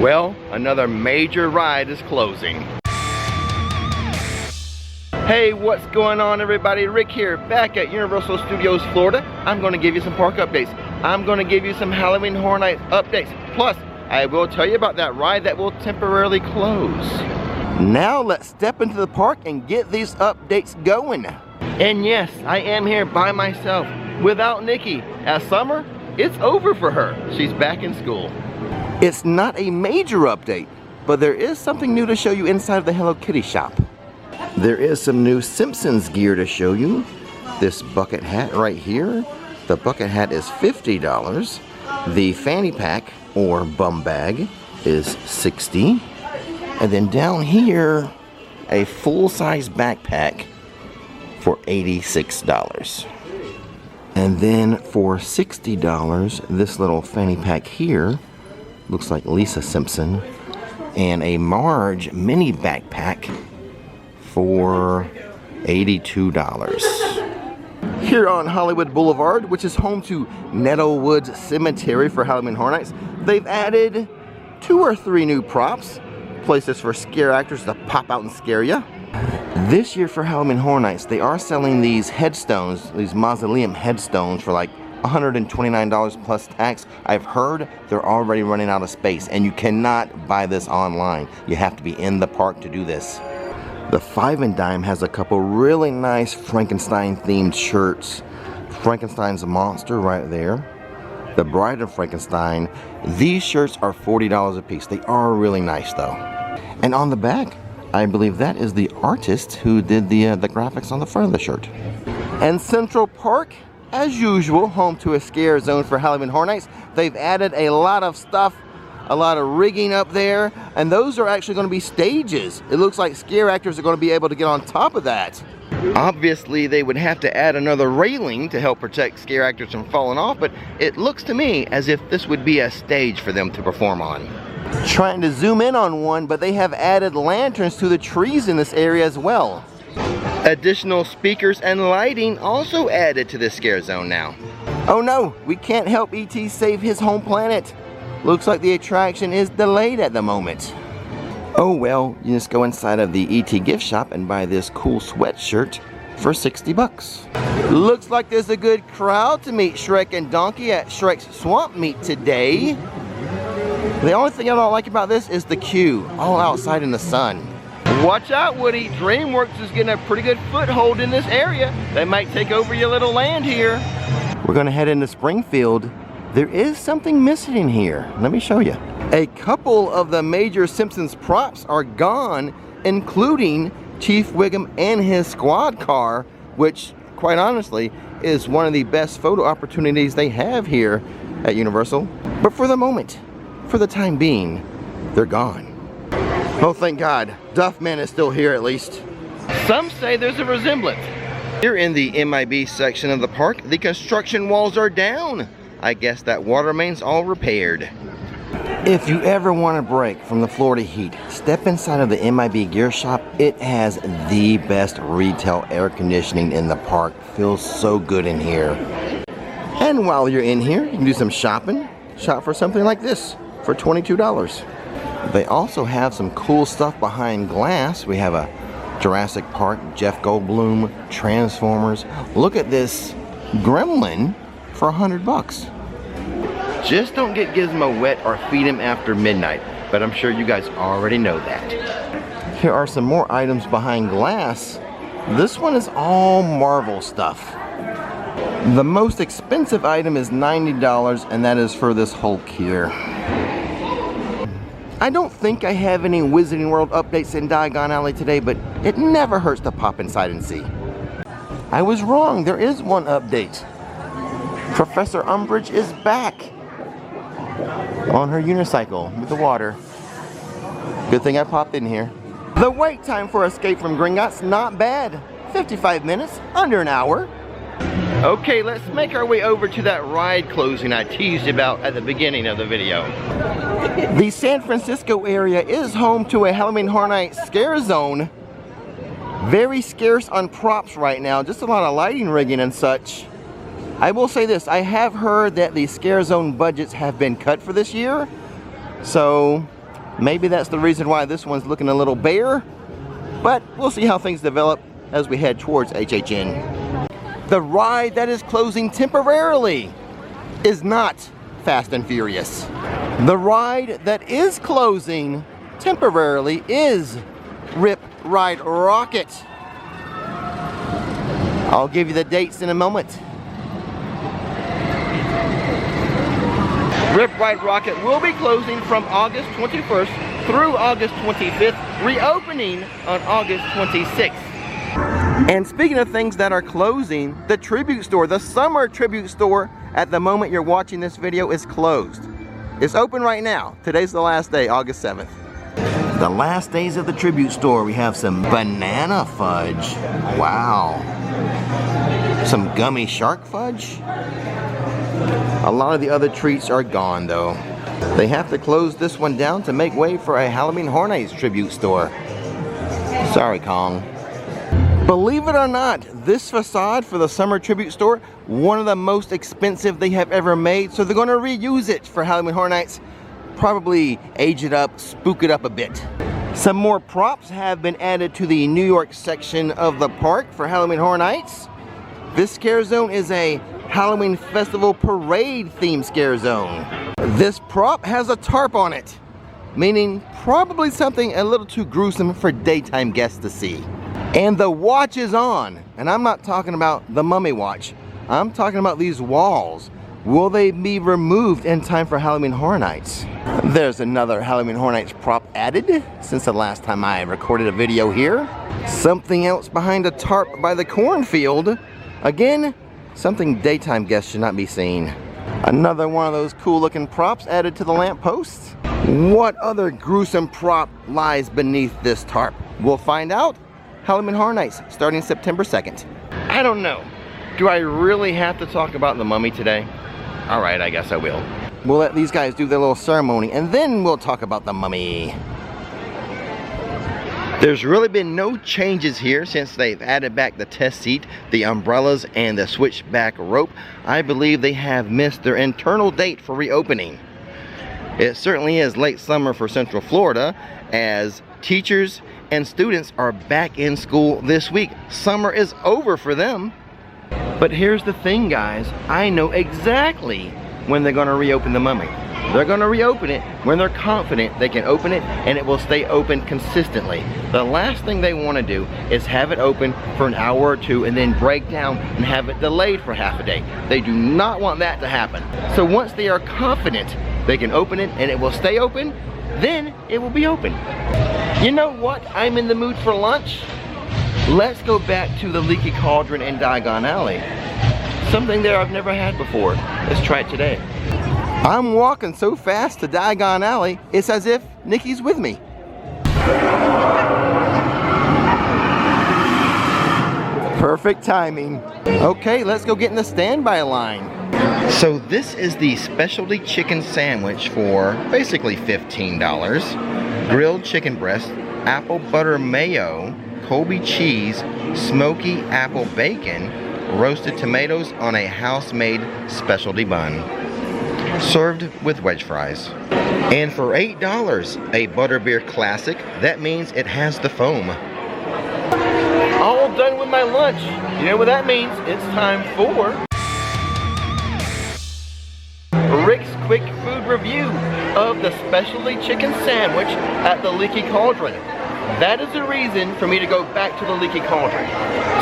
Well, another major ride is closing. Hey, what's going on everybody? Rick here, back at Universal Studios Florida. I'm going to give you some park updates. I'm going to give you some Halloween Horror Nights updates. Plus, I will tell you about that ride that will temporarily close. Now let's step into the park and get these updates going. And yes, I am here by myself, without Nikki. As summer, it's over for her. She's back in school. It's not a major update, but there is something new to show you inside of the Hello Kitty shop. There is some new Simpsons gear to show you. This bucket hat right here. The bucket hat is $50. The fanny pack, or bum bag, is $60. And then down here, a full-size backpack for $86. And then for $60, this little fanny pack here, looks like Lisa Simpson, and a Marge mini backpack for $82. Here on Hollywood Boulevard, which is home to Nettlewoods Cemetery for Halloween Horror Nights, they've added 2 or 3 new props, places for scare actors to pop out and scare you. This year for Halloween Horror Nights, they are selling these headstones, these mausoleum headstones for like $129 plus tax. I've heard they're already running out of space, and you cannot buy this online. You have to be in the park to do this. The Five and Dime has a couple really nice Frankenstein themed shirts. Frankenstein's monster right there. The Bride of Frankenstein. These shirts are $40 a piece. They are really nice though. And on the back, I believe that is the artist who did the graphics on the front of the shirt. And Central Park, as usual, home to a scare zone for Halloween Horror Nights. They've added a lot of stuff, a lot of rigging up there, and those are actually going to be stages. It looks like scare actors are going to be able to get on top of that. Obviously, they would have to add another railing to help protect scare actors from falling off, but it looks to me as if this would be a stage for them to perform on. Trying to zoom in on one, but they have added lanterns to the trees in this area as well. Additional speakers and lighting also added to this scare zone now. Oh no, we can't help E.T. save his home planet. Looks like the attraction is delayed at the moment. Oh well, you just go inside of the E.T. gift shop and buy this cool sweatshirt for $60. Looks like there's a good crowd to meet Shrek and Donkey at Shrek's Swamp Meet today. The only thing I don't like about this is the queue, all outside in the sun. Watch out, Woody. DreamWorks is getting a pretty good foothold in this area. They might take over your little land here. We're gonna head into Springfield. There is something missing in here. Let me show you. A couple of the major Simpsons props are gone, including Chief Wiggum and his squad car, which, quite honestly, is one of the best photo opportunities they have here at Universal. But for the moment, for the time being, they're gone. Oh, thank God. Duffman is still here at least. Some say there's a resemblance. Here in the MIB section of the park, the construction walls are down. I guess that water main's all repaired. If you ever want a break from the Florida heat, step inside of the MIB gear shop. It has the best retail air conditioning in the park. Feels so good in here. And while you're in here, you can do some shopping. Shop for something like this for $22. They also have some cool stuff behind glass. We have a Jurassic Park, Jeff Goldblum, Transformers. Look at this Gremlin for $100. Just don't get Gizmo wet or feed him after midnight, but I'm sure you guys already know that. Here are some more items behind glass. This one is all Marvel stuff. The most expensive item is $90, and that is for this Hulk here. I don't think I have any Wizarding World updates in Diagon Alley today, but it never hurts to pop inside and see. I was wrong, there is one update. Professor Umbridge is back on her unicycle with the water. Good thing I popped in here. The wait time for Escape from Gringotts, not bad. 55 minutes, under an hour. Okay, let's make our way over to that ride closing I teased about at the beginning of the video. The San Francisco area is home to a Halloween Horror Nights scare zone. Very scarce on props right now, just a lot of lighting rigging and such. I will say this, I have heard that the scare zone budgets have been cut for this year. So Maybe that's the reason why this one's looking a little bare, but we'll see how things develop as we head towards HHN. The ride that is closing temporarily is not Fast and Furious. The ride that is closing temporarily is Rip Ride Rocket. I'll give you the dates in a moment. Rip Ride Rocket will be closing from August 21st through August 25th, reopening on August 26th. And speaking of things that are closing, the tribute store, the summer tribute store, at the moment you're watching this video, is closed. It's open right now. Today's the last day, August 7th. The last days of the tribute store, we have some banana fudge. Wow. Some gummy shark fudge. A lot of the other treats are gone though. They have to close this one down to make way for a Halloween Horror Nights tribute store. Sorry, Kong. Believe it or not, this facade for the summer tribute store, one of the most expensive they have ever made, so they're going to reuse it for Halloween Horror Nights. Probably age it up, spook it up a bit. Some more props have been added to the New York section of the park for Halloween Horror Nights. This scare zone is a Halloween Festival Parade themed scare zone. This prop has a tarp on it, meaning probably something a little too gruesome for daytime guests to see. And the watch is on, and I'm not talking about the mummy watch. I'm talking about these walls. Will they be removed in time for Halloween Horror Nights? There's another Halloween Horror Nights prop added since the last time I recorded a video here. Something else behind a tarp by the cornfield. Again, something daytime guests should not be seen. Another one of those cool looking props added to the lampposts. What other gruesome prop lies beneath this tarp? We'll find out. Halloween Horror Nights starting September 2nd. I don't know. Do I really have to talk about the mummy today? Alright, I guess I will. We'll let these guys do their little ceremony and then we'll talk about the mummy. There's really been no changes here since they've added back the test seat, the umbrellas, and the switchback rope. I believe they have missed their internal date for reopening. It certainly is late summer for Central Florida, as teachers and students are back in school this week. Summer is over for them. But here's the thing, guys. I know exactly when they're going to reopen the mummy. They're going to reopen it when they're confident they can open it and it will stay open consistently. The last thing they want to do is have it open for an hour or two and then break down and have it delayed for half a day. They do not want that to happen. So once they are confident they can open it and it will stay open, then it will be open. You know what? I'm in the mood for lunch. Let's go back to the Leaky Cauldron in Diagon Alley. Something there I've never had before. Let's try it today. I'm walking so fast to Diagon Alley, it's as if Nikki's with me. Perfect timing. Okay, let's go get in the standby line. So this is the specialty chicken sandwich for basically $15. Grilled chicken breast, apple butter mayo, Colby cheese, smoky apple bacon, roasted tomatoes on a house-made specialty bun. Served with wedge fries. And for $8, a butterbeer classic. That means it has the foam. All done with my lunch. You know what that means? It's time for Rick's quick food review of the specialty chicken sandwich at the Leaky Cauldron. That is the reason for me to go back to the Leaky Cauldron.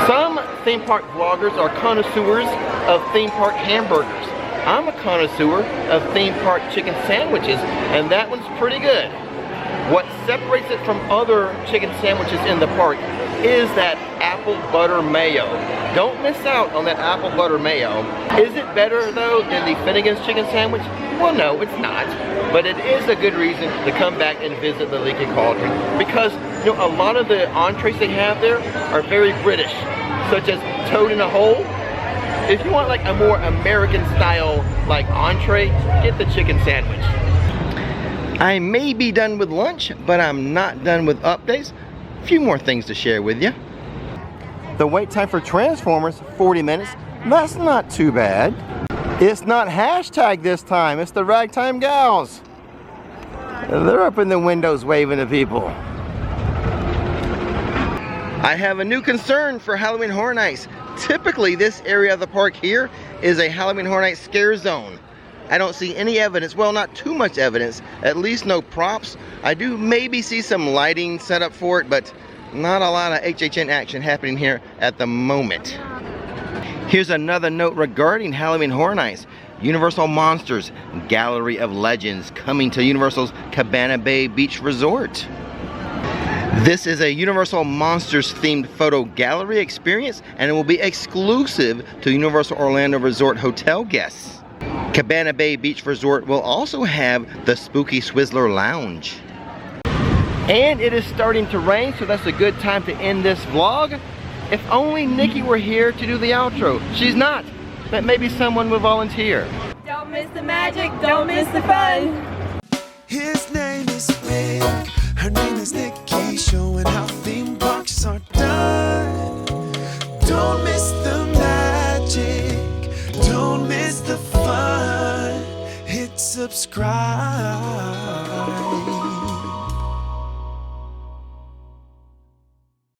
Some theme park vloggers are connoisseurs of theme park hamburgers. I'm a connoisseur of theme park chicken sandwiches, and that one's pretty good. What separates it from other chicken sandwiches in the park is that apple butter mayo. Don't miss out on that apple butter mayo. Is it better though than the Finnegan's chicken sandwich? Well, no, it's not. But it is a good reason to come back and visit the Leaky Cauldron, because you know a lot of the entrees they have there are very British, such as toad in a hole. If you want like a more American style like entree, get the chicken sandwich. I may be done with lunch, but I'm not done with updates. A few more things to share with you. The wait time for Transformers, 40 minutes. That's not too bad. It's not hashtag this time, it's the Ragtime Gals. They're up in the windows waving to people. I have a new concern for Halloween Horror Nights. Typically, this area of the park here is a Halloween Horror Nights scare zone. I don't see any evidence, well, not too much evidence, at least no props. I do maybe see some lighting set up for it, but not a lot of HHN action happening here at the moment. Here's another note regarding Halloween Horror Nights. Universal Monsters Gallery of Legends coming to Universal's Cabana Bay Beach Resort. This is a Universal Monsters themed photo gallery experience, and it will be exclusive to Universal Orlando Resort hotel guests. Cabana Bay Beach Resort will also have the Spooky Swizzler Lounge. And it is starting to rain, so that's a good time to end this vlog. If only Nikki were here to do the outro. She's not, but maybe someone will volunteer. Don't miss the magic, don't miss the fun. His name is Rick, her name is Nikki, showing how theme parks are done. Don't miss the magic, don't miss the fun. Hit subscribe.